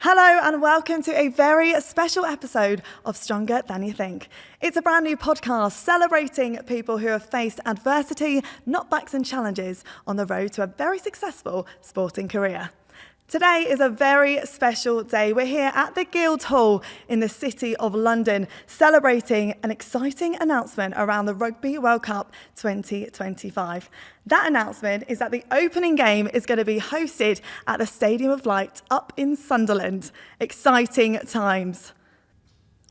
Hello and welcome to a very special episode of Stronger Than You Think. It's a brand new podcast celebrating people who have faced adversity, knockbacks and challenges on the road to a very successful sporting career. Today is a very special day. We're here at the Guildhall in the City of London celebrating an exciting announcement around the Rugby World Cup 2025. That announcement is that the opening game is going to be hosted at the Stadium of Light up in Sunderland. Exciting times.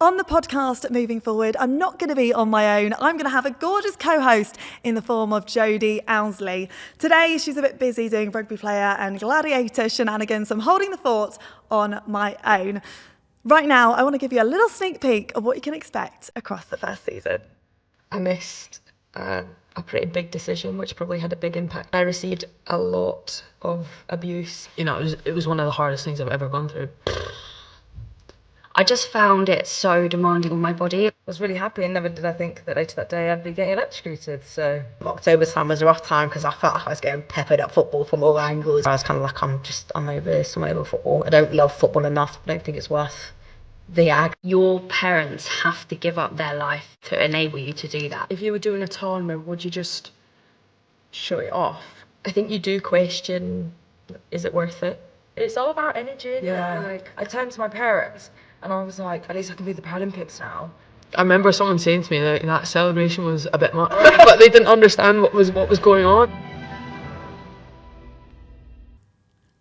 On the podcast moving forward, I'm not going to be on my own. I'm going to have a gorgeous co-host in the form of Jodie Owsley. Today, she's a bit busy doing rugby player and gladiator shenanigans, so I'm holding the fort on my own. Right now, I want to give you a little sneak peek of what you can expect across the first season. I missed a pretty big decision, which probably had a big impact. I received a lot of abuse. You know, it was one of the hardest things I've ever gone through. I just found it so demanding on my body. I was really happy and never did I think that later that day I'd be getting electrocuted. So October time was a rough time because I felt like I was getting peppered at football from all angles. I was kind of like, I'm over this, I'm over football. I don't love football enough. I don't think it's worth the ag. Your parents have to give up their life to enable you to do that. If you were doing a tournament, would you just shut it off? I think you do question, is it worth it? It's all about energy. Yeah. Like, I turned to my parents and I was like, at least I can do the Paralympics now. I remember someone saying to me that that celebration was a bit much, but they didn't understand what was going on.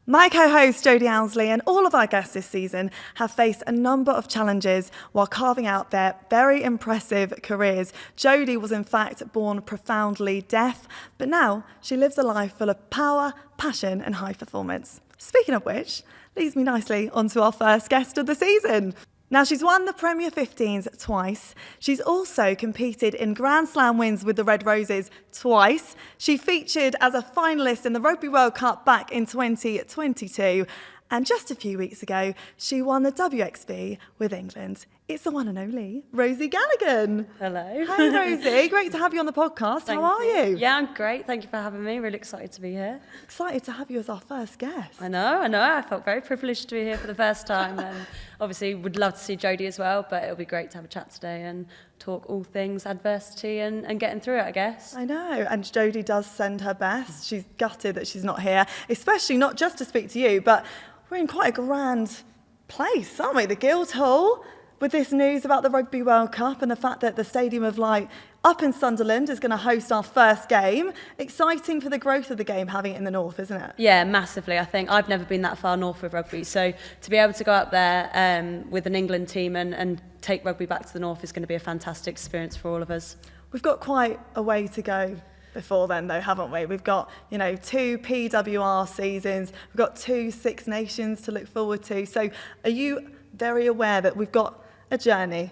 My co-host Jodie Owsley and all of our guests this season have faced a number of challenges while carving out their very impressive careers. Jodie was in fact born profoundly deaf, but now she lives a life full of power, passion and high performance. Speaking of which, leads me nicely onto our first guest of the season. Now, she's won the Premier 15s twice. She's also competed in Grand Slam wins with the Red Roses twice. She featured as a finalist in the Rugby World Cup back in 2022. And just a few weeks ago, she won the WXV with England. It's the one and only Rosie Galligan. Hello. Hi, Rosie. Great to have you on the podcast. How are you? Yeah, I'm great. Thank you for having me. Really excited to be here. Excited to have you as our first guest. I know. I felt very privileged to be here for the first time. And obviously would love to see Jodie as well, but it'll be great to have a chat today and talk all things adversity and getting through it, I guess. I know, and Jodie does send her best. She's gutted that she's not here, especially not just to speak to you, but we're in quite a grand place, aren't we? The Guildhall, with this news about the Rugby World Cup and the fact that the Stadium of Light up in Sunderland is going to host our first game. Exciting for the growth of the game, having it in the north, isn't it? Yeah, massively. I think I've never been that far north with rugby, so to be able to go up there with an England team and take rugby back to the north is going to be a fantastic experience for all of us. We've got quite a way to go before then, though, haven't we? We've got, 2 PWR seasons, we've got 2 Six Nations to look forward to. So are you very aware that we've got a journey?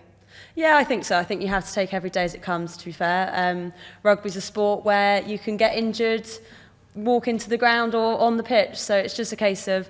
Yeah, I think so. I think you have to take every day as it comes, to be fair. Rugby's a sport where you can get injured, walk into the ground or on the pitch. So it's just a case of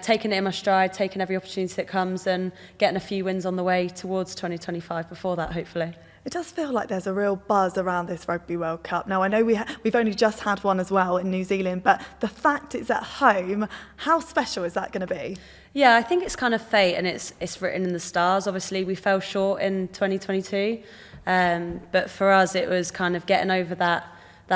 taking it in my stride, taking every opportunity that comes and getting a few wins on the way towards 2025 before that, hopefully. It does feel like there's a real buzz around this Rugby World Cup. Now, I know we've only just had one as well in New Zealand, but the fact it's at home, how special is that going to be? Yeah, I think it's kind of fate and it's written in the stars. Obviously, we fell short in 2022, but for us, it was kind of getting over that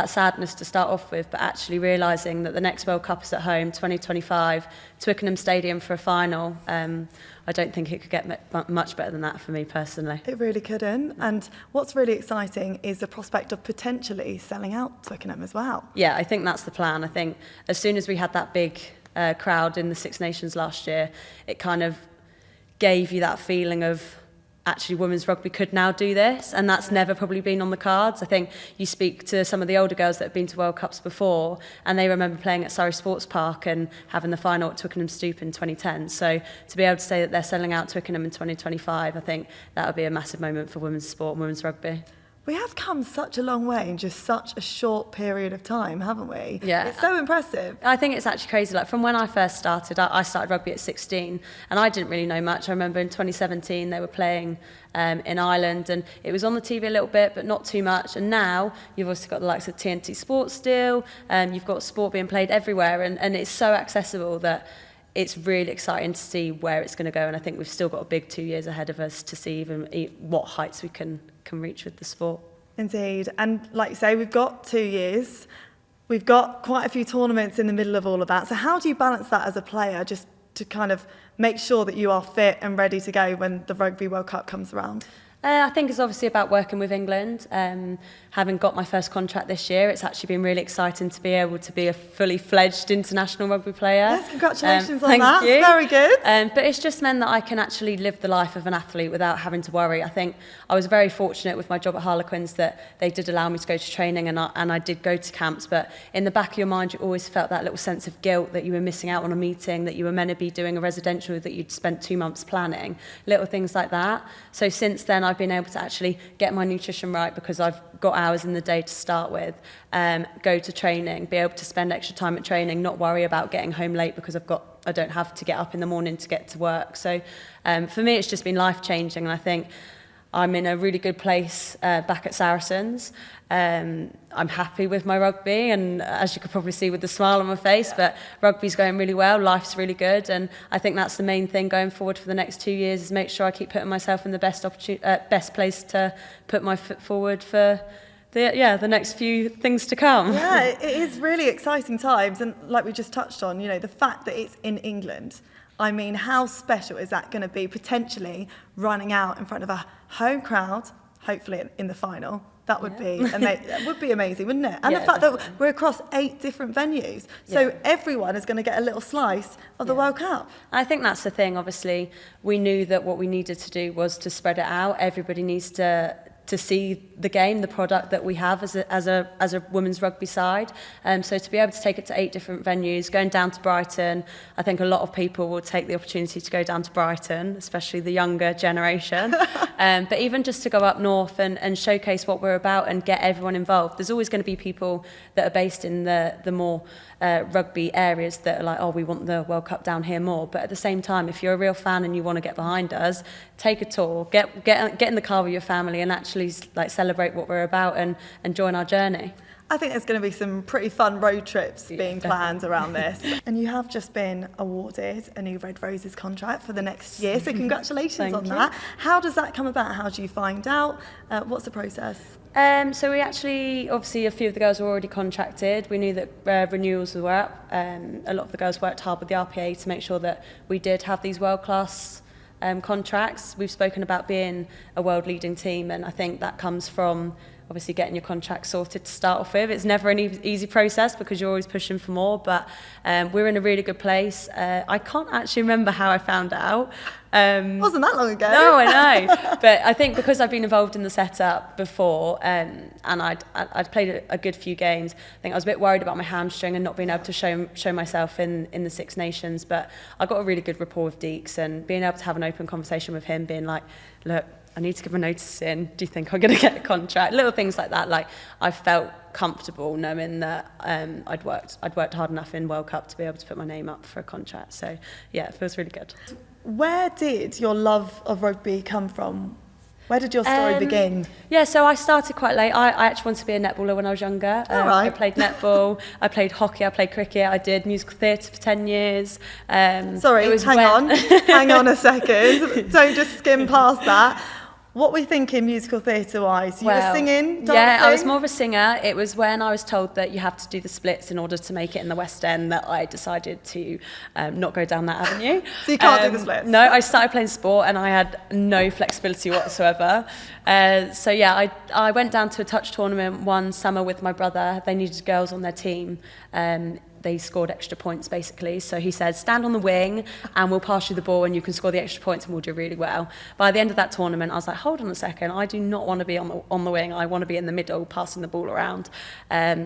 sadness to start off with, but actually realising that the next World Cup is at home, 2025, Twickenham Stadium for a final. I don't think it could get much better than that for me personally. It really couldn't. And what's really exciting is the prospect of potentially selling out Twickenham as well. Yeah, I think that's the plan. I think as soon as we had that big crowd in the Six Nations last year, it kind of gave you that feeling of actually women's rugby could now do this, and that's never probably been on the cards. I think you speak to some of the older girls that have been to World Cups before and they remember playing at Surrey Sports Park and having the final at Twickenham Stoop in 2010. So to be able to say that they're selling out Twickenham in 2025, I think that would be a massive moment for women's sport and women's rugby. We have come such a long way in just such a short period of time, haven't we? Yeah. It's so impressive. I think it's actually crazy. Like from when I first started, I started rugby at 16 and I didn't really know much. I remember in 2017 they were playing in Ireland and it was on the TV a little bit, but not too much. And now you've also got the likes of TNT Sports still, you've got sport being played everywhere and it's so accessible that it's really exciting to see where it's going to go, and I think we've still got a big 2 years ahead of us to see even what heights we can reach with the sport. Indeed. And like you say, we've got 2 years. We've got quite a few tournaments in the middle of all of that. So how do you balance that as a player, just to kind of make sure that you are fit and ready to go when the Rugby World Cup comes around? I think it's obviously about working with England. Having got my first contract this year, it's actually been really exciting to be able to be a fully fledged international rugby player. Yes, congratulations on thank that. you. It's very good. But it's just meant that I can actually live the life of an athlete without having to worry. I think I was very fortunate with my job at Harlequins that they did allow me to go to training, and I did go to camps. But in the back of your mind, you always felt that little sense of guilt that you were missing out on a meeting, that you were meant to be doing a residential that you'd spent 2 months planning, little things like that. So since then, I've been able to actually get my nutrition right because I've got hours in the day to start with, go to training, be able to spend extra time at training, not worry about getting home late because I don't have to get up in the morning to get to work. So for me, it's just been life-changing, and I think I'm in a really good place back at Saracens. I'm happy with my rugby, and as you could probably see with the smile on my face, but rugby's going really well, life's really good, and I think that's the main thing going forward for the next 2 years, is make sure I keep putting myself in the best place to put my foot forward for the next few things to come. Yeah, it is really exciting times, and like we just touched on, the fact that it's in England, I mean, how special is that going to be, potentially running out in front of a home crowd, hopefully in the final? That would be that would be amazing, wouldn't it? And the fact that we're across 8 different venues, so everyone is going to get a little slice of the World Cup. I think that's the thing. Obviously, we knew that what we needed to do was to spread it out. Everybody needs to see the game, the product that we have as a women's rugby side. So to be able to take it to 8 different venues, going down to Brighton, I think a lot of people will take the opportunity to go down to Brighton, especially the younger generation. But even just to go up north and showcase what we're about and get everyone involved. There's always going to be people that are based in the more rugby areas that are like, oh, we want the World Cup down here more. But at the same time, if you're a real fan and you want to get behind us, take a tour, get in the car with your family and actually celebrate what we're about and join our journey. I think there's going to be some pretty fun road trips being planned around this. And you have just been awarded a new Red Roses contract for the next year, so congratulations on that. How does that come about? How do you find out? What's the process? So we actually, obviously a few of the girls were already contracted. We knew that renewals were up. A lot of the girls worked hard with the RPA to make sure that we did have these world-class contracts. We've spoken about being a world-leading team, and I think that comes from obviously getting your contract sorted to start off with. It's never an easy process because you're always pushing for more, but we're in a really good place. I can't actually remember how I found out. Wasn't that long ago. No, I know. But I think because I've been involved in the setup before, and I'd played a good few games, I think I was a bit worried about my hamstring and not being able to show myself in the Six Nations. But I got a really good rapport with Deeks, and being able to have an open conversation with him, being like, look, I need to give a notice in. Do you think I'm going to get a contract? Little things like that. Like, I felt comfortable knowing that I'd worked hard enough in World Cup to be able to put my name up for a contract. So yeah, it feels really good. Where did your love of rugby come from? Where did your story begin? Yeah, so I started quite late. I actually wanted to be a netballer when I was younger. I played netball, I played hockey, I played cricket, I did musical theatre for 10 years. Sorry, hang on a second. Don't just skim past that. What were you thinking musical theatre-wise? You were singing, dancing? Yeah, I was more of a singer. It was when I was told that you have to do the splits in order to make it in the West End that I decided to not go down that avenue. So you can't do the splits? No, I started playing sport and I had no flexibility whatsoever. So yeah, I went down to a touch tournament one summer with my brother. They needed girls on their team. They scored extra points basically. So he said, stand on the wing and we'll pass you the ball and you can score the extra points and we'll do really well. By the end of that tournament, I was like, hold on a second, I do not want to be on the wing. I want to be in the middle, passing the ball around.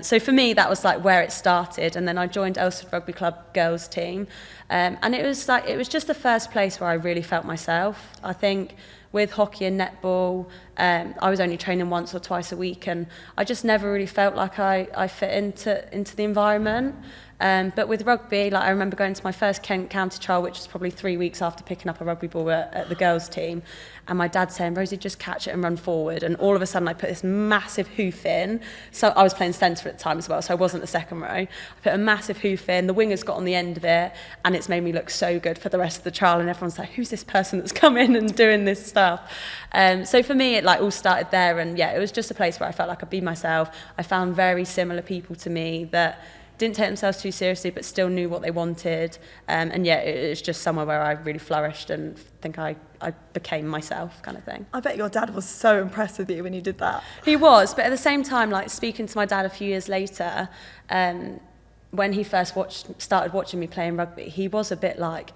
So for me, that was like where it started. And then I joined Elsford Rugby Club girls team. And it was just the first place where I really felt myself. I think with hockey and netball, I was only training once or twice a week, and I just never really felt like I fit into the environment. But with rugby, like I remember going to my first Kent County trial, which was probably 3 weeks after picking up a rugby ball at the girls' team, and my dad saying, Rosie, just catch it and run forward. And all of a sudden I put this massive hoof in. So I was playing centre at the time as well, so I wasn't the second row. I put a massive hoof in, the wingers got on the end of it, and it's made me look so good for the rest of the trial, and everyone's like, who's this person that's come in and doing this stuff? So for me, it like all started there, and yeah, it was just a place where I felt like I could be myself. I found very similar people to me that didn't take themselves too seriously but still knew what they wanted, and yeah, it's just somewhere where I really flourished and think I became myself, kind of thing. I bet your dad was so impressed with you when you did that. He was, but at the same time, like speaking to my dad a few years later, when he first started watching me playing rugby, he was a bit like,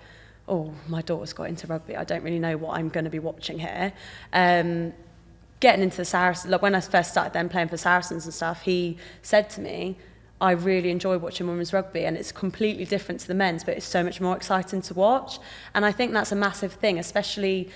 oh, my daughter's got into rugby, I don't really know what I'm going to be watching here. Getting into the Saracens, like when I first started then playing for Saracens and stuff, he said to me, I really enjoy watching women's rugby, and it's completely different to the men's, but it's so much more exciting to watch. And I think that's a massive thing, especially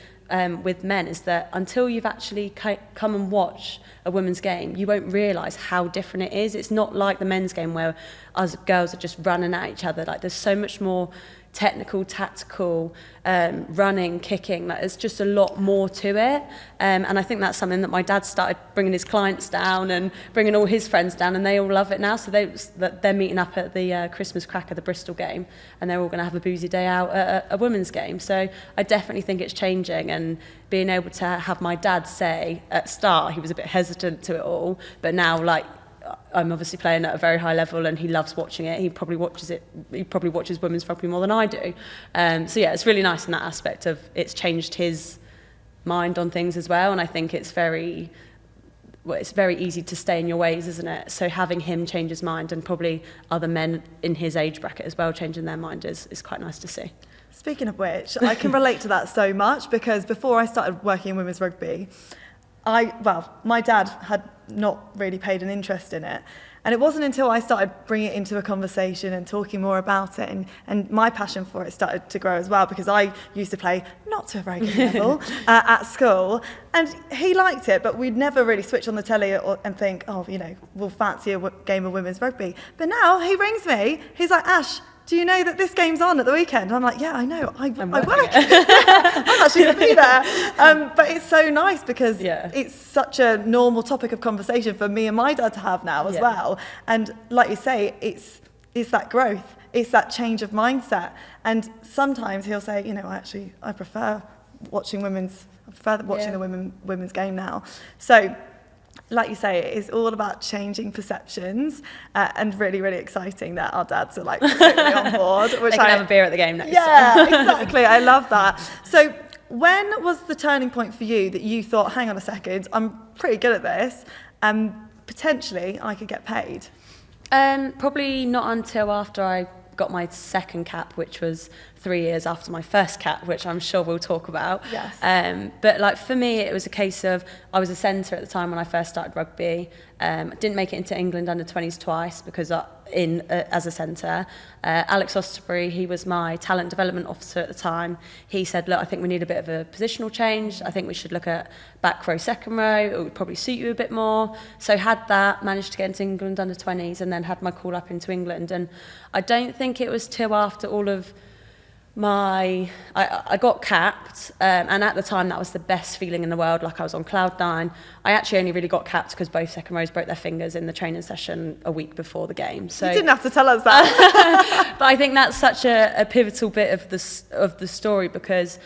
with men, is that until you've actually come and watch a women's game, you won't realise how different it is. It's not like the men's game where us girls are just running at each other. Like there's so much more technical, tactical, running, kicking. Like there's just a lot more to it, and I think that's something that my dad started bringing his clients down and bringing all his friends down, and they all love it now. So they're meeting up at the Christmas crack of the Bristol game, and they're all going to have a boozy day out at a women's game. So I definitely think it's changing, and being able to have my dad say at start he was a bit hesitant to it all, but now like I'm obviously playing at a very high level and he loves watching it. He probably watches women's rugby more than I do. So yeah, it's really nice in that aspect of it's changed his mind on things as well. And I think it's very easy to stay in your ways, isn't it? So having him change his mind, and probably other men in his age bracket as well changing their mind is quite nice to see. Speaking of which, I can relate to that so much, because before I started working in women's rugby, my dad had not really paid an interest in it. And it wasn't until I started bringing it into a conversation and talking more about it, and my passion for it started to grow as well, because I used to play not to a very good level at school, and he liked it, but we'd never really switch on the telly and think, oh, you know, we'll fancy a game of women's rugby. But now he rings me, he's like, Ash, do you know that this game's on at the weekend? I'm like, yeah, I know, I work. I'm actually going to be there. But it's so nice because it's such a normal topic of conversation for me and my dad to have now as well. And like you say, it's that growth, it's that change of mindset. And sometimes he'll say, you know, I prefer watching the women's game now. So, like you say, it's all about changing perceptions, and really, really exciting that our dads are like totally on board. Which they can have a beer at the game next. Yeah, exactly. I love that. So when was the turning point for you that you thought, hang on a second, I'm pretty good at this, and potentially I could get paid? Probably not until after I got my second cap, which was 3 years after my first cap, which I'm sure we'll talk about. Yes. But like for me, it was a case of I was a centre at the time when I first started rugby. Didn't make it into England under 20s twice because as a centre. Alex Osterbury, he was my talent development officer at the time. He said, look, I think we need a bit of a positional change. I think we should look at back row, second row. It would probably suit you a bit more. So had that, managed to get into England under 20s, and then had my call up into England. And I don't think it was till after all of I got capped, and at the time that was the best feeling in the world. Like I was on cloud nine. I actually only really got capped because both second rows broke their fingers in the training session a week before the game. So you didn't have to tell us that. But I think that's such a pivotal bit of the story, because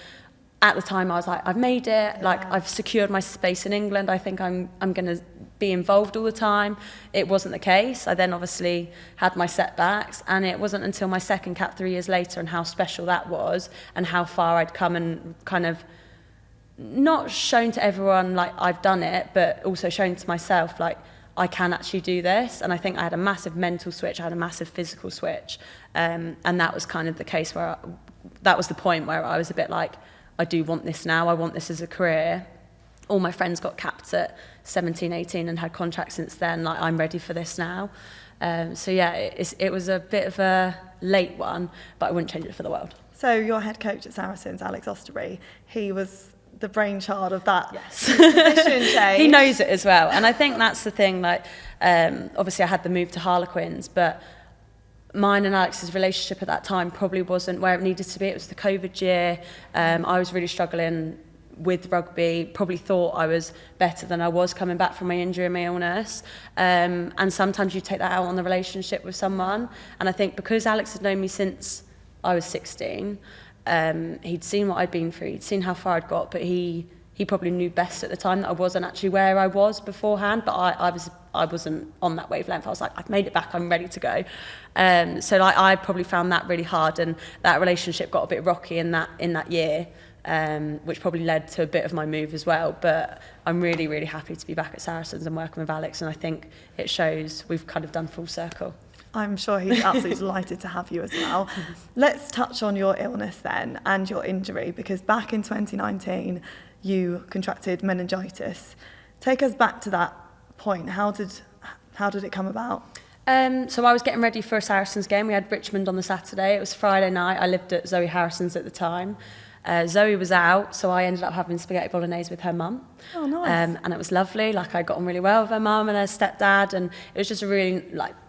at the time I was like, I've made it, like I've secured my space in England, I think I'm going to be involved all the time. It wasn't the case. I then obviously had my setbacks, and it wasn't until my second cap 3 years later, and how special that was, and how far I'd come, and kind of not shown to everyone like I've done it, but also shown to myself like I can actually do this. And I think I had a massive mental switch, I had a massive physical switch, and that was kind of the case where that was the point where I was a bit like, I do want this now, I want this as a career. All my friends got capped at 17, 18 and had contracts since then. Like, I'm ready for this now. So yeah, it was a bit of a late one, but I wouldn't change it for the world. So your head coach at Saracens, Alex Osterbury, he was the brainchild of that position change. He knows it as well. And I think that's the thing, like, obviously I had the move to Harlequins, but mine and Alex's relationship at that time probably wasn't where it needed to be. It was the COVID year. I was really struggling with rugby, probably thought I was better than I was coming back from my injury and my illness. And sometimes you take that out on the relationship with someone. And I think because Alex had known me since I was 16, he'd seen what I'd been through, he'd seen how far I'd got, but he probably knew best at the time that I wasn't actually where I was beforehand, but I wasn't on that wavelength. I was like, I've made it back, I'm ready to go. So like, I probably found that really hard, and that relationship got a bit rocky in that year, which probably led to a bit of my move as well. But I'm really, really happy to be back at Saracens and working with Alex, and I think it shows we've kind of done full circle. I'm sure he's absolutely delighted to have you as well. Let's touch on your illness then and your injury, because back in 2019, you contracted meningitis. Take us back to that point. How did it come about? So I was getting ready for a Saracens game. We had Richmond on the Saturday. It was Friday night. I lived at Zoe Harrison's at the time. Zoe was out, so I ended up having spaghetti bolognese with her mum. Oh, nice. And it was lovely. Like, I got on really well with her mum and her stepdad, and it was just a really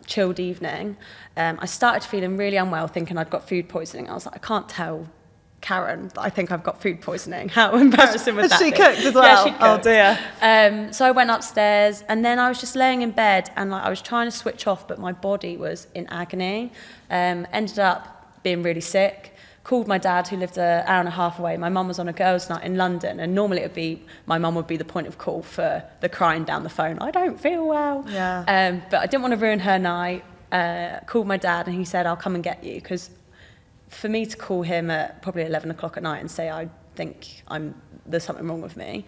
chilled evening. I started feeling really unwell, thinking I'd got food poisoning. I was like, I can't tell Karen that I think I've got food poisoning. How embarrassing would that be? She cooked as well? Yeah, she cooked. Oh dear. So I went upstairs, and then I was just laying in bed, and I was trying to switch off, but my body was in agony. Ended up being really sick. Called my dad, who lived an hour and a half away. My mum was on a girls' night in London, and normally it would be my mum would be the point of call for the crying down the phone. I don't feel well. Yeah. But I didn't want to ruin her night. Called my dad, and he said, I'll come and get you, because for me to call him at probably 11 o'clock at night and say I think there's something wrong with me,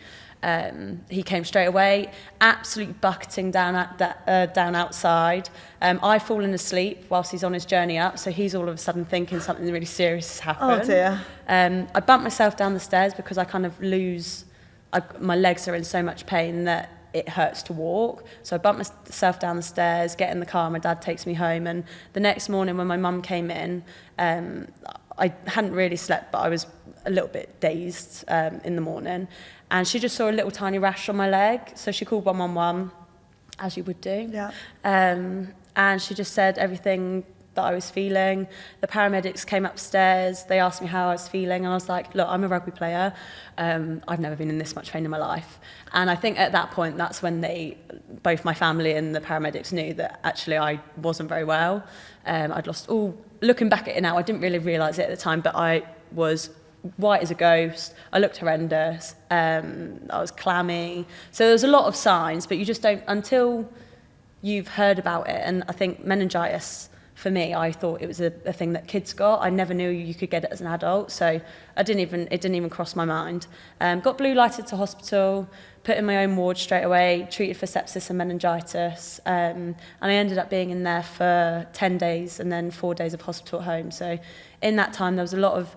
he came straight away, absolutely bucketing down outside. I've fallen asleep whilst he's on his journey up, so he's all of a sudden thinking something really serious has happened. Oh dear. I bumped myself down the stairs because I kind of my legs are in so much pain that it hurts to walk. So I bumped myself down the stairs, get in the car, my dad takes me home, and the next morning when my mum came in, I hadn't really slept, but I was a little bit dazed in the morning, and she just saw a little tiny rash on my leg, so she called 111, as you would do. Yeah. And she just said everything that I was feeling. The paramedics came upstairs, they asked me how I was feeling, and I was like, look, I'm a rugby player, I've never been in this much pain in my life. And I think at that point, that's when both my family and the paramedics knew that actually I wasn't very well. I'd lost looking back at it now, I didn't really realise it at the time, but I was white as a ghost, I looked horrendous, I was clammy. So there was a lot of signs, but you just don't, until you've heard about it. And I think meningitis, for me, I thought it was a thing that kids got. I never knew you could get it as an adult, so it didn't even cross my mind. Got blue lighted to hospital, put in my own ward straight away, treated for sepsis and meningitis, and I ended up being in there for 10 days and then 4 days of hospital at home. So in that time, there was a lot of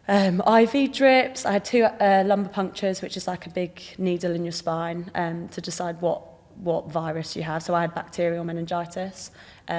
IV drips. I had 2 lumbar punctures, which is like a big needle in your spine, to decide what virus you have. So I had bacterial meningitis,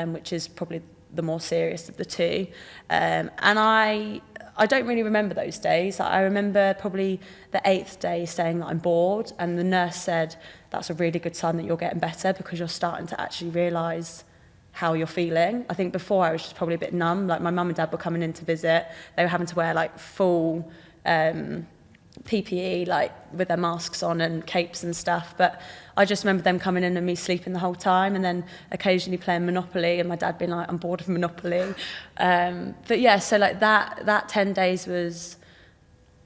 which is probably the more serious of the two. And I don't really remember those days. I remember probably the 8th day saying that I'm bored, and the nurse said, that's a really good sign that you're getting better, because you're starting to actually realise how you're feeling. I think before I was just probably a bit numb. Like, my mum and dad were coming in to visit. They were having to wear like full PPE, like with their masks on and capes and stuff. But I just remember them coming in and me sleeping the whole time, and then occasionally playing Monopoly, and my dad being like, I'm bored of Monopoly. But yeah, so like that 10 days was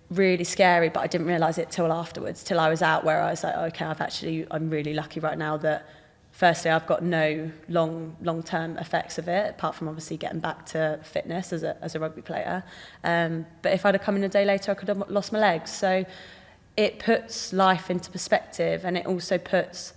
really scary, but I didn't realise it till afterwards, till I was out, where I was like, okay, I'm really lucky right now that firstly, I've got no long-term effects of it, apart from obviously getting back to fitness as a rugby player. But if I'd have come in a day later, I could have lost my legs. So it puts life into perspective, and it also puts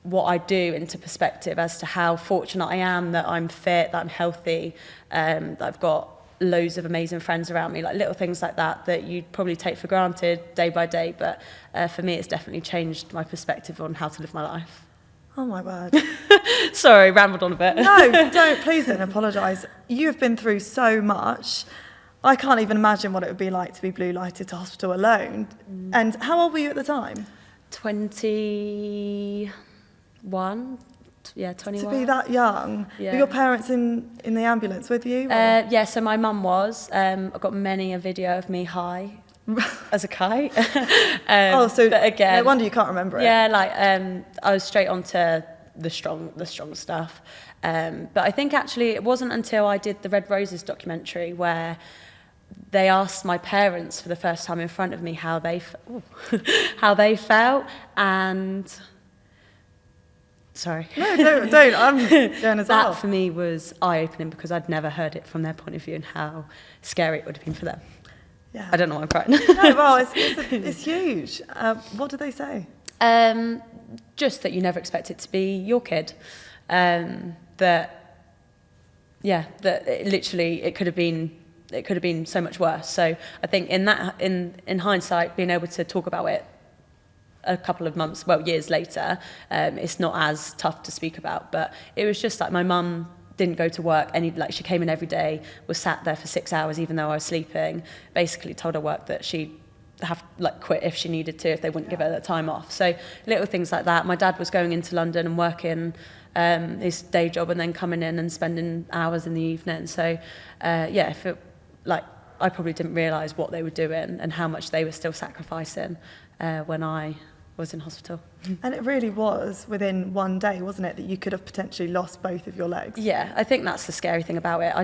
what I do into perspective as to how fortunate I am that I'm fit, that I'm healthy, that I've got loads of amazing friends around me, like little things like that you'd probably take for granted day by day. But for me, it's definitely changed my perspective on how to live my life. Oh my word. Sorry, rambled on a bit. No, please don't apologise. You have been through so much. I can't even imagine what it would be like to be blue lighted to hospital alone. And how old were you at the time? 21, 21. To be that young, Yeah. were your parents in the ambulance with you? or- Yeah, so my mum was. I've got many a video of me high as a kite. So but again, no wonder you can't remember it. yeah, like I was straight onto the strong stuff. But I think actually it wasn't until I did the Red Roses documentary where they asked my parents for the first time in front of me how they felt, and sorry. No, don't. I'm going as That well. for me was eye-opening because I'd never heard it from their point of view and how scary it would have been for them. Yeah. I don't know why I'm crying. No, well, it's huge. What did they say? Just that you never expect it to be your kid. That it could have been so much worse. So I think in hindsight, being able to talk about it a couple of months, years later, it's not as tough to speak about. But it was just like my mum didn't go to work. She came in every day, was sat there for 6 hours, even though I was sleeping. Basically told her work that she'd have quit if she needed to, if they wouldn't give her the time off. So little things like that. My dad was going into London and working his day job and then coming in and spending hours in the evening. So I probably didn't realise what they were doing and how much they were still sacrificing when I was in hospital. And it really was within one day, wasn't it, that you could have potentially lost both of your legs? Yeah, I think that's the scary thing about it.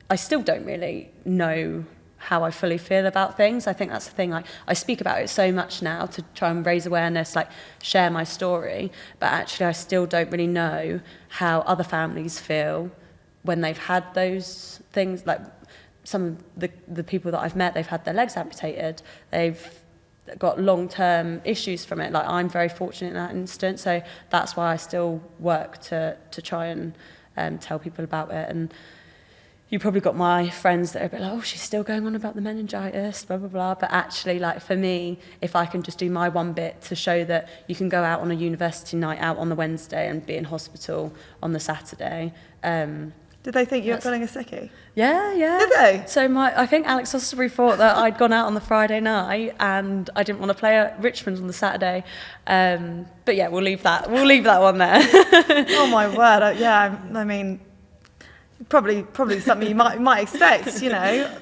I still don't really know how I fully feel about things. I think that's the thing. I speak about it so much now to try and raise awareness, share my story, but actually I still don't really know how other families feel when they've had those things. Like some of the people that I've met, they've had their legs amputated. They've got long-term issues from it. I'm very fortunate in that instance, so that's why I still work to try and tell people about it. And you probably got my friends that are a bit like, oh, she's still going on about the meningitis, blah, blah, blah. But actually, for me, if I can just do my one bit to show that you can go out on a university night out on the Wednesday and be in hospital on the Saturday. Did they think you were pulling a sickie? Yeah. Did they? So I think Alex Osbury thought that I'd gone out on the Friday night and I didn't want to play at Richmond on the Saturday. But yeah, we'll leave that one there. Oh my word! I mean, probably something you might expect,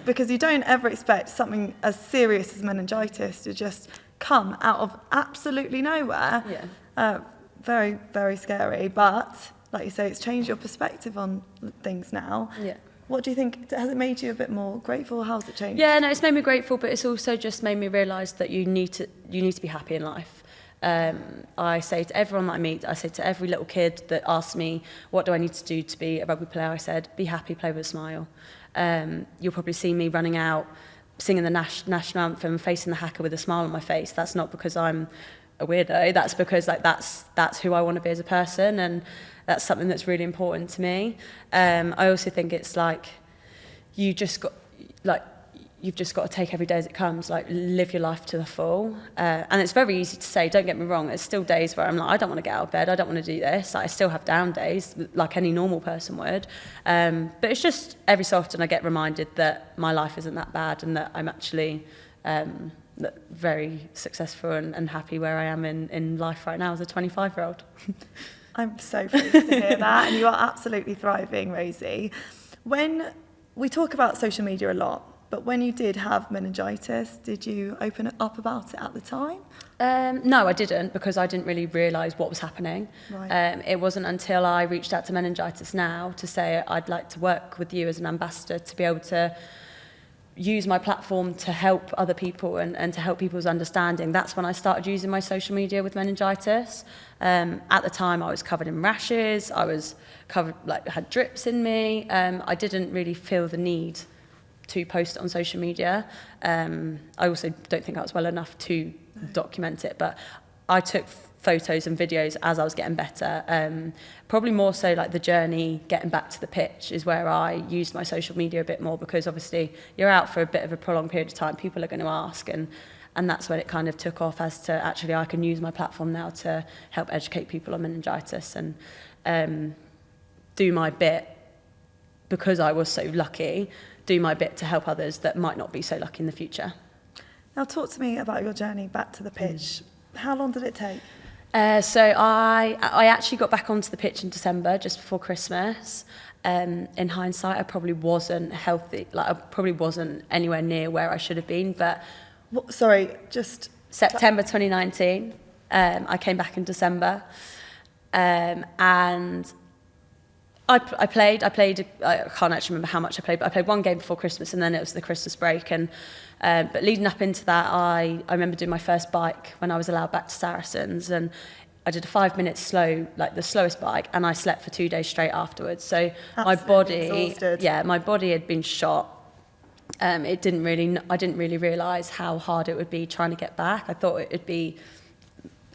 because you don't ever expect something as serious as meningitis to just come out of absolutely nowhere. Yeah. Very, very scary. But like you say, it's changed your perspective on things now. Yeah. What do you think? Has it made you a bit more grateful? How's it changed? Yeah, no, it's made me grateful, but it's also just made me realise that you need to be happy in life. I say to everyone that I meet, I say to every little kid that asks me, what do I need to do to be a rugby player? I said, be happy, play with a smile. You'll probably see me running out, singing the national anthem, facing the hacker with a smile on my face. That's not because I'm a weirdo. That's because that's who I want to be as a person, and that's something that's really important to me. I also think it's you've just got to take every day as it comes, live your life to the full. And it's very easy to say, don't get me wrong, there's still days where I'm I don't want to get out of bed, I don't want to do this. I still have down days, like any normal person would. But it's just every so often I get reminded that my life isn't that bad and that I'm actually very successful and happy where I am in life right now as a 25-year-old. I'm so pleased to hear that, and you are absolutely thriving, Rosie. When we talk about social media a lot, but when you did have meningitis, did you open up about it at the time? No, I didn't, because I didn't really realise what was happening. Right. It wasn't until I reached out to Meningitis Now to say I'd like to work with you as an ambassador to be able to use my platform to help other people and to help people's understanding. That's when I started using my social media with meningitis. At the time, I was covered in rashes. I was covered, had drips in me. I didn't really feel the need to post it on social media. I also don't think I was well enough to document it, but I took photos and videos as I was getting better. Probably more so the journey getting back to the pitch is where I used my social media a bit more, because obviously you're out for a bit of a prolonged period of time, people are going to ask, and that's when it kind of took off as to actually I can use my platform now to help educate people on meningitis and do my bit, because I was so lucky, do my bit to help others that might not be so lucky in the future. Now talk to me about your journey back to the pitch. How long did it take? So I actually got back onto the pitch in December, just before Christmas. In hindsight, I probably wasn't healthy. Like, I probably wasn't anywhere near where I should have been. But September 2019, I came back in December, and I played. I can't actually remember how much I played, but I played one game before Christmas, and then it was the Christmas break. And but leading up into that, I remember doing my first bike when I was allowed back to Saracens, and I did a 5 minute slow, like the slowest bike, and I slept for 2 days straight afterwards. So my body, my body had been shot. I didn't really realise how hard it would be trying to get back. I thought it would be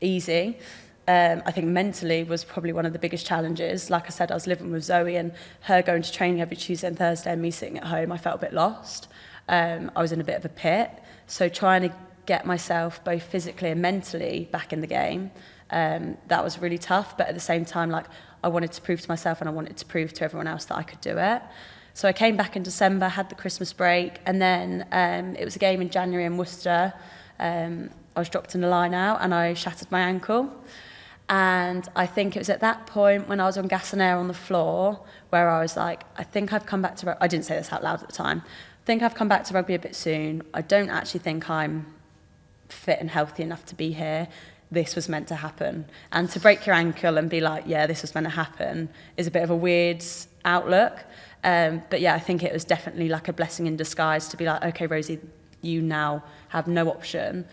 easy. I think mentally was probably one of the biggest challenges. Like I said, I was living with Zoe, and her going to training every Tuesday and Thursday and me sitting at home, I felt a bit lost. I was in a bit of a pit. So trying to get myself both physically and mentally back in the game, that was really tough. But at the same time, like, I wanted to prove to myself and I wanted to prove to everyone else that I could do it. So I came back in December, had the Christmas break, and then it was a game in January in Worcester. I was dropped in the line out and I shattered my ankle. And I think it was at that point when I was on gas and air on the floor where I was like, I think I've come back to rugby. I didn't say this out loud at the time. I think I've come back to rugby a bit soon. I don't actually think I'm fit and healthy enough to be here. This was meant to happen. And to break your ankle and be like, yeah, this was meant to happen is a bit of a weird outlook. But yeah, I think it was definitely like a blessing in disguise to be like, okay, Rosie, you now have no option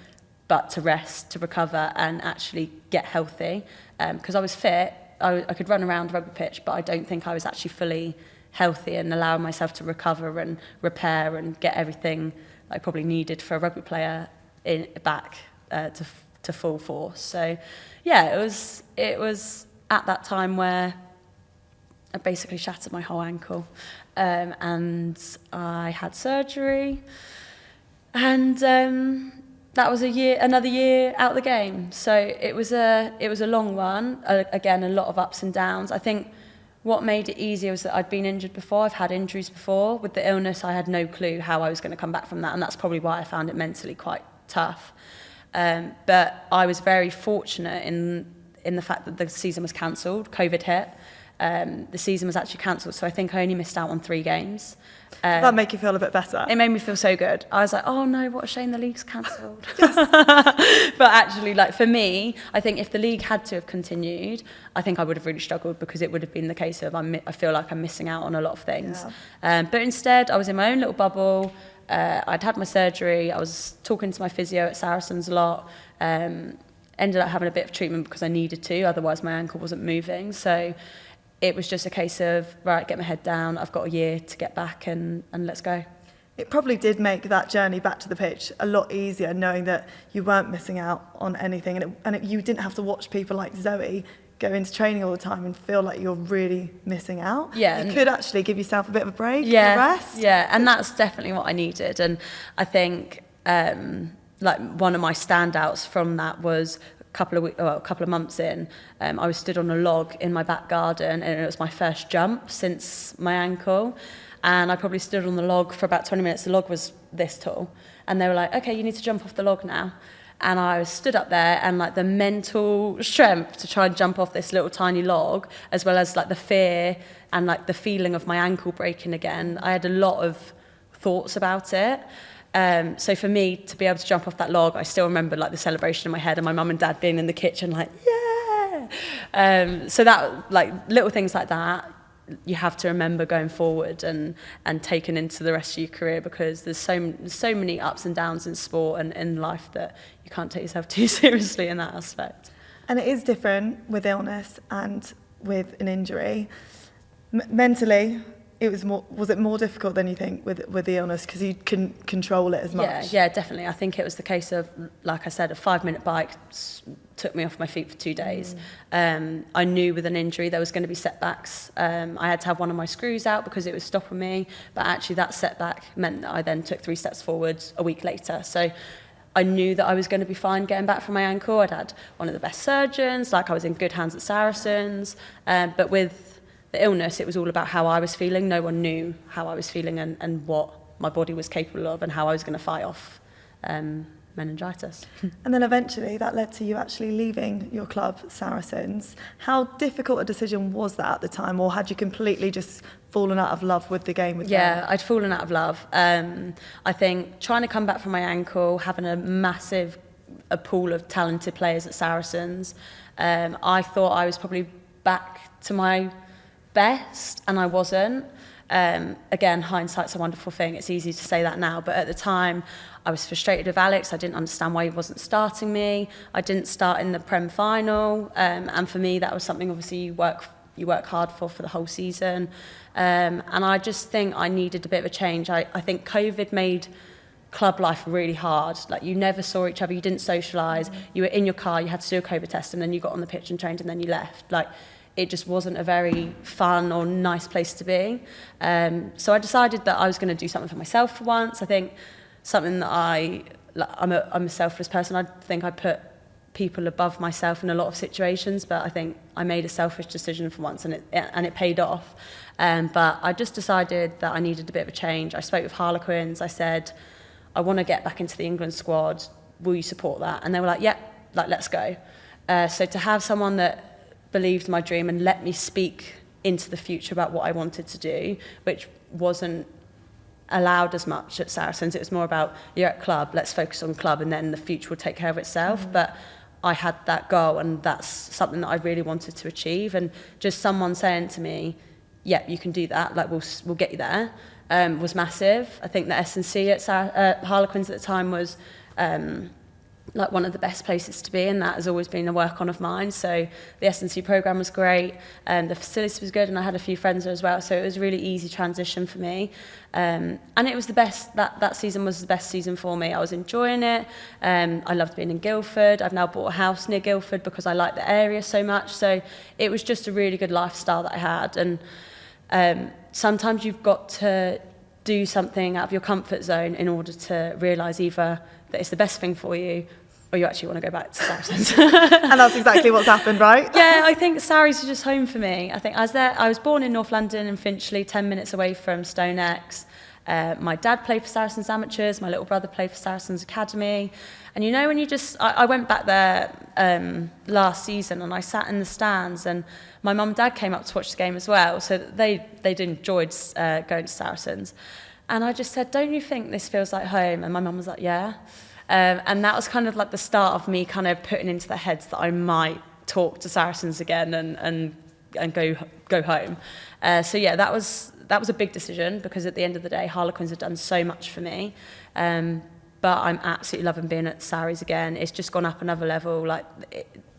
but to rest, to recover and actually get healthy. Because I was fit, I could run around the rugby pitch, but I don't think I was actually fully healthy and allowing myself to recover and repair and get everything I probably needed for a rugby player back to full force. So yeah, it was at that time where I basically shattered my whole ankle, and I had surgery, and that was another year out of the game. So it was a long one. Again, a lot of ups and downs. I think what made it easier was that I'd been injured before. I've had injuries before. With the illness, I had no clue how I was going to come back from that, and that's probably why I found it mentally quite tough. But I was very fortunate in the fact that the season was cancelled. COVID hit. The season was actually cancelled, so I think I only missed out on 3 games. That make you feel a bit better? It made me feel so good. I was like, oh no, what a shame the league's cancelled. But actually, like, for me, I think if the league had to have continued, I think I would have really struggled, because it would have been the case of I feel like I'm missing out on a lot of things. Yeah. But instead, I was in my own little bubble. I'd had my surgery. I was talking to my physio at Saracens a lot. Ended up having a bit of treatment because I needed to, otherwise my ankle wasn't moving. So it was just a case of, right, get my head down, I've got a year to get back and let's go. It probably did make that journey back to the pitch a lot easier, knowing that you weren't missing out on anything, and you didn't have to watch people like Zoe go into training all the time and feel like you're really missing out. Yeah. You could actually give yourself a bit of a break, yeah, a rest. Yeah, and that's definitely what I needed. And I think like one of my standouts from that was a couple of months in, I was stood on a log in my back garden, and it was my first jump since my ankle. And I probably stood on the log for about 20 minutes. The log was this tall. And they were like, okay, you need to jump off the log now. And I was stood up there, and like the mental strength to try and jump off this little tiny log, as well as like the fear and like the feeling of my ankle breaking again. I had a lot of thoughts about it. So for me to be able to jump off that log, I still remember like the celebration in my head and my mum and dad being in the kitchen like, yeah. So that, like, little things like that, you have to remember going forward and taken into the rest of your career, because there's so many ups and downs in sport and in life that you can't take yourself too seriously in that aspect. And it is different with illness and with an injury. Mentally, was it more difficult than you think with the illness, because you couldn't control it as much? Yeah, definitely. I think it was the case of, like I said, a 5-minute bike took me off my feet for 2 days. I knew with an injury there was going to be setbacks. I had to have one of my screws out because it was stopping me, but actually that setback meant that I then took 3 steps forward a week later. So I knew that I was going to be fine getting back from my ankle. I'd had one of the best surgeons, like I was in good hands at Saracens, but with the illness, it was all about how I was feeling. No one knew how I was feeling and what my body was capable of and how I was going to fight off meningitis. And then eventually that led to you actually leaving your club, Saracens. How difficult a decision was that at the time, or had you completely just fallen out of love with the game? Yeah, I'd fallen out of love. I think trying to come back from my ankle, having a pool of talented players at Saracens, I thought I was probably back to my best, and I wasn't. Again, hindsight's a wonderful thing. It's easy to say that now, but at the time, I was frustrated with Alex. I didn't understand why he wasn't starting me. I didn't start in the Prem final, and for me, that was something obviously you work hard for the whole season. And I just think I needed a bit of a change. I think COVID made club life really hard. Like, you never saw each other, you didn't socialise, you were in your car, you had to do a COVID test, and then you got on the pitch and trained, and then you left. Like, it just wasn't a very fun or nice place to be. So I decided that I was going to do something for myself for once. I think something that I'm a selfless person. I think I put people above myself in a lot of situations, but I think I made a selfish decision for once, and it paid off. But I just decided that I needed a bit of a change. I spoke with Harlequins. I said, I want to get back into the England squad. Will you support that? And they were like, yeah, let's go. So to have someone that believed my dream and let me speak into the future about what I wanted to do, which wasn't allowed as much at Saracens. It was more about, you're at club, let's focus on club, and then the future will take care of itself. But I had that goal, and that's something that I really wanted to achieve. And just someone saying to me, yeah, you can do that, like we'll get you there, was massive. I think the S&C at Harlequins at the time was like one of the best places to be, and that has always been a work on of mine. So the S&C programme was great, and the facility was good, and I had a few friends there as well, so it was a really easy transition for me. And it was the best, that season was the best season for me. I was enjoying it. I loved being in Guildford. I've now bought a house near Guildford because I like the area so much. So it was just a really good lifestyle that I had. And sometimes you've got to do something out of your comfort zone in order to realise either that it's the best thing for you, or you actually want to go back to Saracens. And that's exactly what's happened, right? Yeah, I think Sarries is just home for me. I think I was born in North London in Finchley, 10 minutes away from Stonex. My dad played for Saracens Amateurs, my little brother played for Saracens Academy. And you know, when you just, I went back there last season, and I sat in the stands, and my mum and dad came up to watch the game as well, so they'd enjoyed going to Saracens. And I just said, don't you think this feels like home? And my mum was like, yeah. And that was kind of like the start of me kind of putting into their heads that I might talk to Saracens again and go home. So yeah, that was a big decision, because at the end of the day, Harlequins have done so much for me. But I'm absolutely loving being at Sarries again. It's just gone up another level. Like,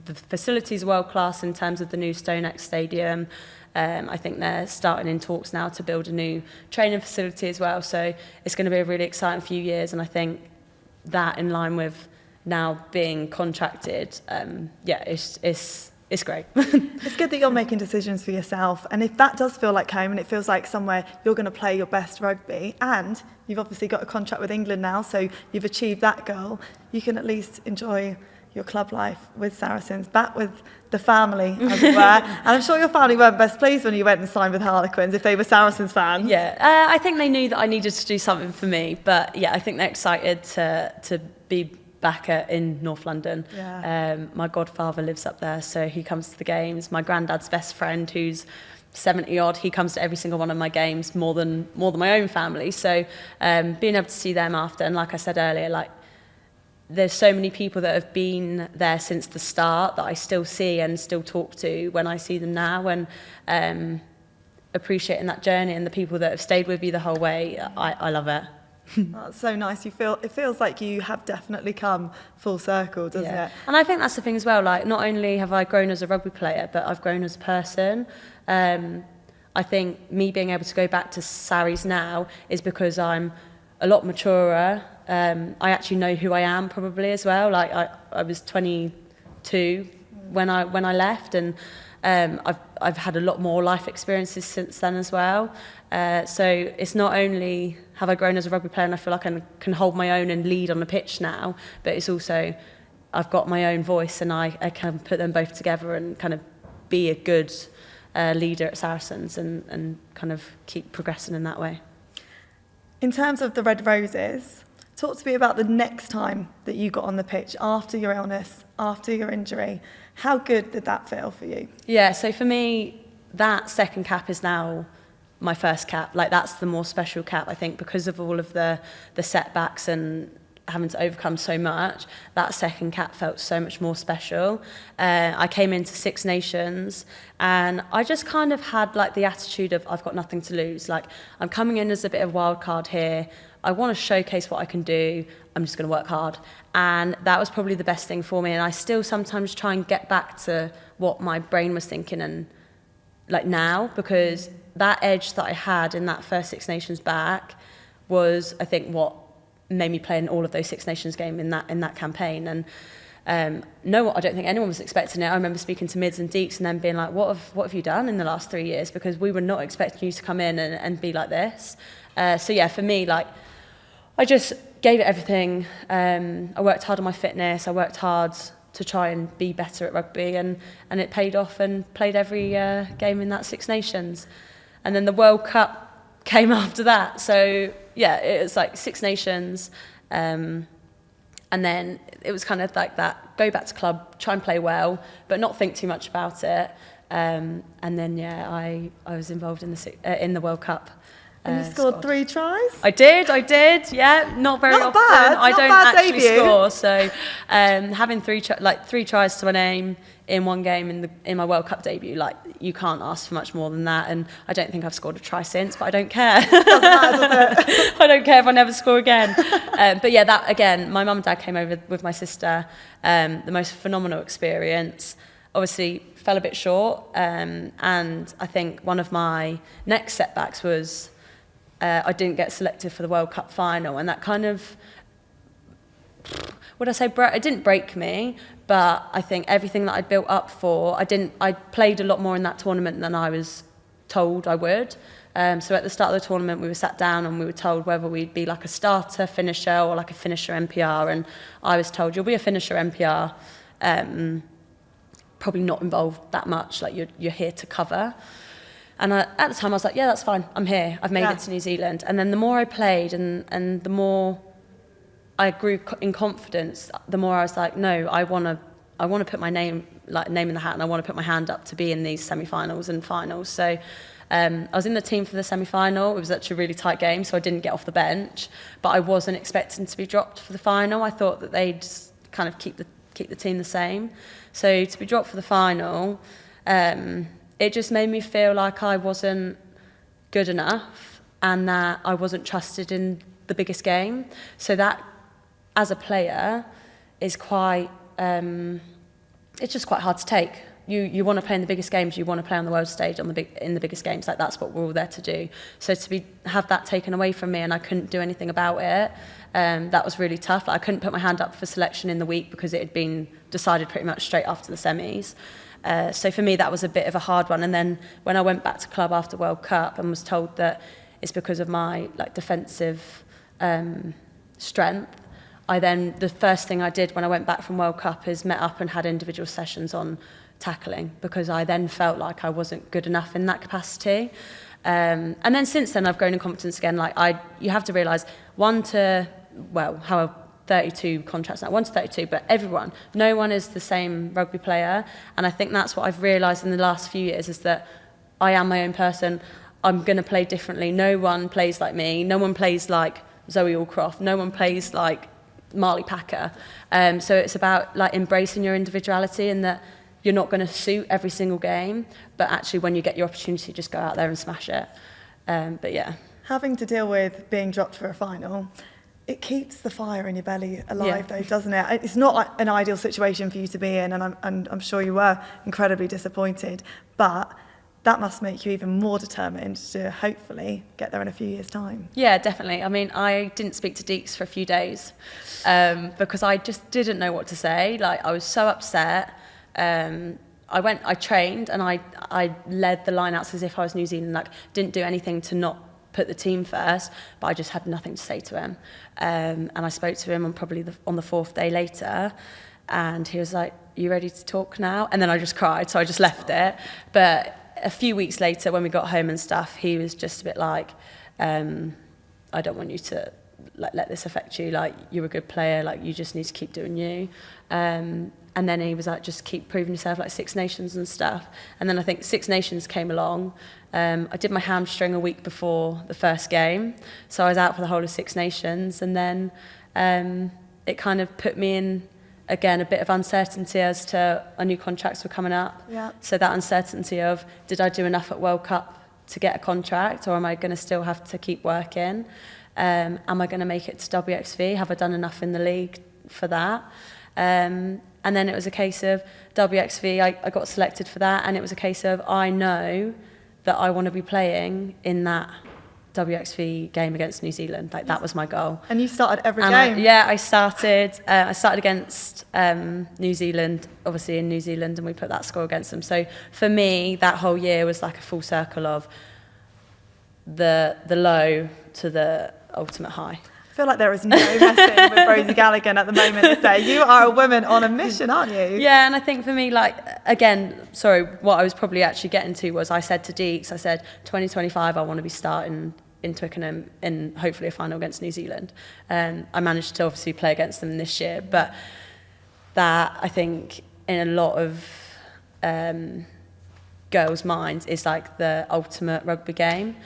the facility's world class in terms of the new Stonex Stadium. I think they're starting in talks now to build a new training facility as well. So it's going to be a really exciting few years, and I think that, in line with now being contracted, it's great. It's good that you're making decisions for yourself, and if that does feel like home and it feels like somewhere you're going to play your best rugby, and you've obviously got a contract with England now, so you've achieved that goal, you can at least enjoy your club life with Saracens, back with the family, as it were. And I'm sure your family weren't best pleased when you went and signed with Harlequins, if they were Saracens fans. Yeah, I think they knew that I needed to do something for me, but yeah, I think they're excited to be back in North London. Yeah. My godfather lives up there, so he comes to the games. My granddad's best friend, who's 70 odd, he comes to every single one of my games, more than my own family. So being able to see them after, and like I said earlier, like, there's so many people that have been there since the start that I still see and still talk to when I see them now, and appreciating that journey and the people that have stayed with you the whole way. I love it. That's so nice. It feels like you have definitely come full circle, doesn't it? And I think that's the thing as well. Like, not only have I grown as a rugby player, but I've grown as a person. I think me being able to go back to Sarries now is because I'm a lot maturer. I actually know who I am probably as well. Like, I was 22 when I left, and I've had a lot more life experiences since then as well. So it's not only have I grown as a rugby player and I feel like I can hold my own and lead on the pitch now, but it's also I've got my own voice, and I can put them both together and kind of be a good leader at Saracens and kind of keep progressing in that way. In terms of the Red Roses, Talk to me about the next time that you got on the pitch after your illness, after your injury. How good did that feel for you? Yeah, so for me, that second cap is now my first cap. Like, that's the more special cap, I think, because of all of the setbacks and having to overcome so much. That second cap felt so much more special. I came into Six Nations and I just kind of had like the attitude of I've got nothing to lose. Like, I'm coming in as a bit of wild card here. I want to showcase what I can do. I'm just going to work hard. And that was probably the best thing for me. And I still sometimes try and get back to what my brain was thinking and like now, because that edge that I had in that first Six Nations back was, I think, what made me play in all of those Six Nations games in that campaign. And no, I don't think anyone was expecting it. I remember speaking to Mids and Deeks and then being like, what have you done in the last 3 years? Because we were not expecting you to come in and be like this. So yeah, for me, like, I just gave it everything. I worked hard on my fitness. I worked hard to try and be better at rugby, and it paid off, and played every game in that Six Nations. And then the World Cup came after that. So yeah, it was like Six Nations. And then it was kind of like that, go back to club, try and play well, but not think too much about it. And then, yeah, I was involved in the World Cup. And you scored 3 tries? I did, yeah. Not very Not often. bad, I not don't bad actually debut. score. So having 3 tries to my name in one game in my World Cup debut, like, you can't ask for much more than that. And I don't think I've scored a try since, but I don't care. Doesn't matter, does it? I don't care if I never score again. But yeah, that again, my mum and dad came over with my sister. The most phenomenal experience. Obviously, fell a bit short. And I think one of my next setbacks was I didn't get selected for the World Cup final, and that kind of, would I say, it didn't break me, but I think everything that I'd built up for, I played a lot more in that tournament than I was told I would. So at the start of the tournament, we were sat down and we were told whether we'd be like a starter, finisher, or like a finisher MPR, and I was told, you'll be a finisher MPR, probably not involved that much, like you're here to cover. And at the time, I was like, yeah, that's fine. I'm here. I've made it to New Zealand. And then the more I played and the more I grew in confidence, the more I was like, no, I want to put my name in the hat, and I want to put my hand up to be in these semi-finals and finals. So I was in the team for the semi-final. It was actually a really tight game, so I didn't get off the bench. But I wasn't expecting to be dropped for the final. I thought that they'd just kind of keep the team the same. So to be dropped for the final, it just made me feel like I wasn't good enough and that I wasn't trusted in the biggest game. So that, as a player, is quite, it's just quite hard to take. You want to play in the biggest games, you want to play on the world stage in the biggest games, like that's what we're all there to do. So to have that taken away from me and I couldn't do anything about it, that was really tough. Like, I couldn't put my hand up for selection in the week because it had been decided pretty much straight after the semis. So for me, that was a bit of a hard one. And then when I went back to club after World Cup and was told that it's because of my defensive strength, the first thing I did when I went back from World Cup is met up and had individual sessions on tackling, because I then felt like I wasn't good enough in that capacity. And then since then, I've grown in confidence again. You have to realise, 32 contracts now, 1 to 32, but no one is the same rugby player. And I think that's what I've realised in the last few years, is that I am my own person. I'm going to play differently. No one plays like me. No one plays like Zoe Allcroft. No one plays like Marley Packer. So it's about embracing your individuality, and that you're not going to suit every single game, but actually when you get your opportunity, just go out there and smash it. But yeah. Having to deal with being dropped for a final, it keeps the fire in your belly alive, though, doesn't it? It's not an ideal situation for you to be in, and I'm sure you were incredibly disappointed, but that must make you even more determined to hopefully get there in a few years' time. Yeah, definitely. I mean, I didn't speak to Deeks for a few days because I just didn't know what to say. I was so upset. I trained and I led the lineouts as if I was New Zealand, didn't do anything to not put the team first, but I just had nothing to say to him. And I spoke to him on the 4th day later, and he was like, "You ready to talk now?" And then I just cried, so I just left it. But a few weeks later, when we got home and stuff, he was just a bit like, "I don't want you to like let this affect you. Like, you're a good player. Like, you just need to keep doing you. And then he was like, just keep proving yourself, like Six Nations and stuff. And then I think Six Nations came along. I did my hamstring a week before the first game, so I was out for the whole of Six Nations. And then it kind of put me in, again, a bit of uncertainty as to our new contracts were coming up. Yeah. So that uncertainty of, did I do enough at World Cup to get a contract, or am I going to still have to keep working? Am I going to make it to WXV? Have I done enough in the league for that? And then it was a case of WXV, I got selected for that, and it was a case of, I know that I want to be playing in that WXV game against New Zealand. Like, that was my goal. And you started every And game. I started against New Zealand, obviously in New Zealand, and we put that score against them. So for me, that whole year was like a full circle of the low to the ultimate high. I feel like there is no messing with Rosie Galligan at the moment to say. You are a woman on a mission, aren't you? Yeah, and I think for me, like, again, sorry, what I was probably actually getting to was, I said to Deeks, I said, 2025, I want to be starting in Twickenham in hopefully a final against New Zealand. I managed to obviously play against them this year, but that, I think, in a lot of girls' minds is like the ultimate rugby game.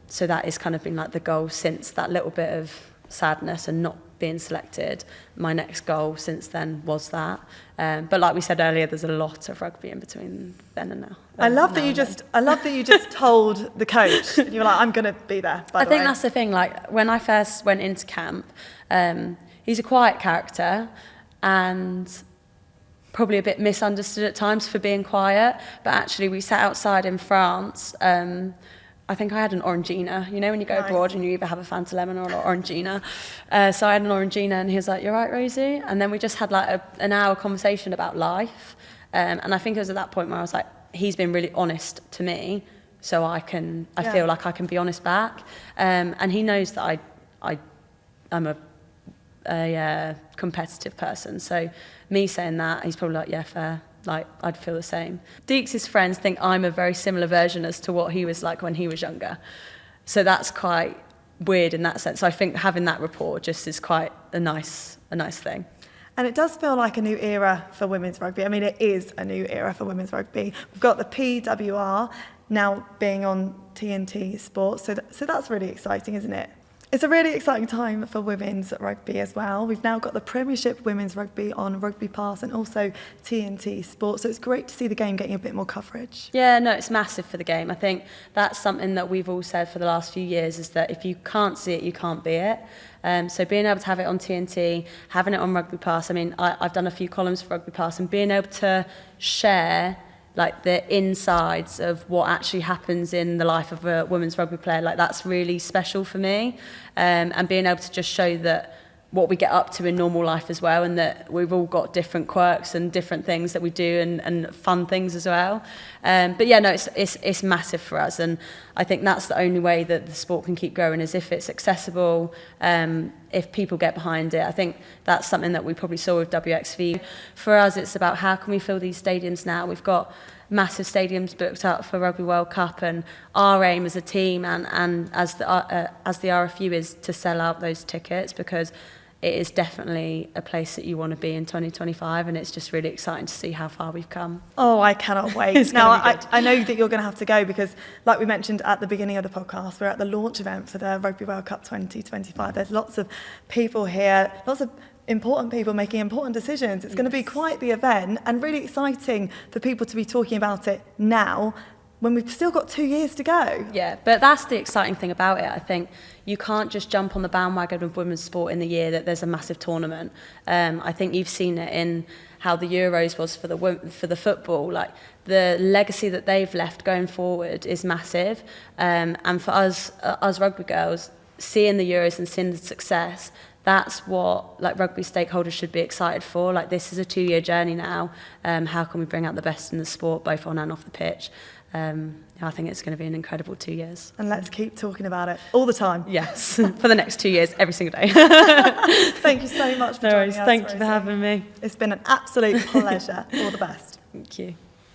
So that has kind of been like the goal since that little bit of sadness and not being selected. My next goal since then was that. But like we said earlier, there's a lot of rugby in between then and now. I love that you just told the coach. You were like, I'm going to be there. I think that's the thing. Like, when I first went into camp, he's a quiet character and probably a bit misunderstood at times for being quiet. But actually, we sat outside in France. I think I had an Orangina. You know, when you go abroad and you either have a Fanta Lemon or an Orangina. So I had an Orangina, and he was like, "You're right, Rosie." And then we just had like an hour conversation about life. And I think it was at that point where I was like, he's been really honest to me, so I feel like I can be honest back. And he knows that I'm a competitive person. So me saying that, he's probably like, yeah, fair. Like, I'd feel the same. Deeks' friends think I'm a very similar version as to what he was like when he was younger. So that's quite weird in that sense. So I think having that rapport just is quite a nice thing. And it does feel like a new era for women's rugby. I mean, it is a new era for women's rugby. We've got the PWR now being on TNT Sports, so that's really exciting, isn't it? It's a really exciting time for women's rugby as well. We've now got the Premiership Women's Rugby on Rugby Pass and also TNT Sports, so it's great to see the game getting a bit more coverage. Yeah, no, it's massive for the game. I think that's something that we've all said for the last few years, is that if you can't see it, you can't be it. So being able to have it on TNT, having it on Rugby Pass, I mean, I've done a few columns for Rugby Pass, and being able to share like the insides of what actually happens in the life of a women's rugby player, like that's really special for me. And being able to just show that what we get up to in normal life as well, and that we've all got different quirks and different things that we do and fun things as well. But yeah, no, it's massive for us, and I think that's the only way that the sport can keep growing, is if it's accessible, if people get behind it. I think that's something that we probably saw with WXV. For us, it's about how can we fill these stadiums now. We've got massive stadiums booked up for Rugby World Cup, and our aim as a team and as the RFU is to sell out those tickets, because it is definitely a place that you want to be in 2025, and it's just really exciting to see how far we've come. Oh, I cannot wait. Now, I know that you're going to have to go because, like we mentioned at the beginning of the podcast, we're at the launch event for the Rugby World Cup 2025. There's lots of people here, lots of important people making important decisions. It's going to be quite the event, and really exciting for people to be talking about it now when we've still got 2 years to go. Yeah, but that's the exciting thing about it. I think you can't just jump on the bandwagon of women's sport in the year that there's a massive tournament. I think you've seen it in how the Euros was for the football. Like, the legacy that they've left going forward is massive. And for us rugby girls, seeing the Euros and seeing the success, that's what like rugby stakeholders should be excited for. Like, this is a 2-year journey now. How can we bring out the best in the sport, both on and off the pitch? I think it's going to be an incredible 2 years. And let's keep talking about it all the time. Yes, for the next 2 years, every single day. Thank you so much for joining us. Thank you for Rosie. having me. It's been an absolute pleasure. All the best. Thank you.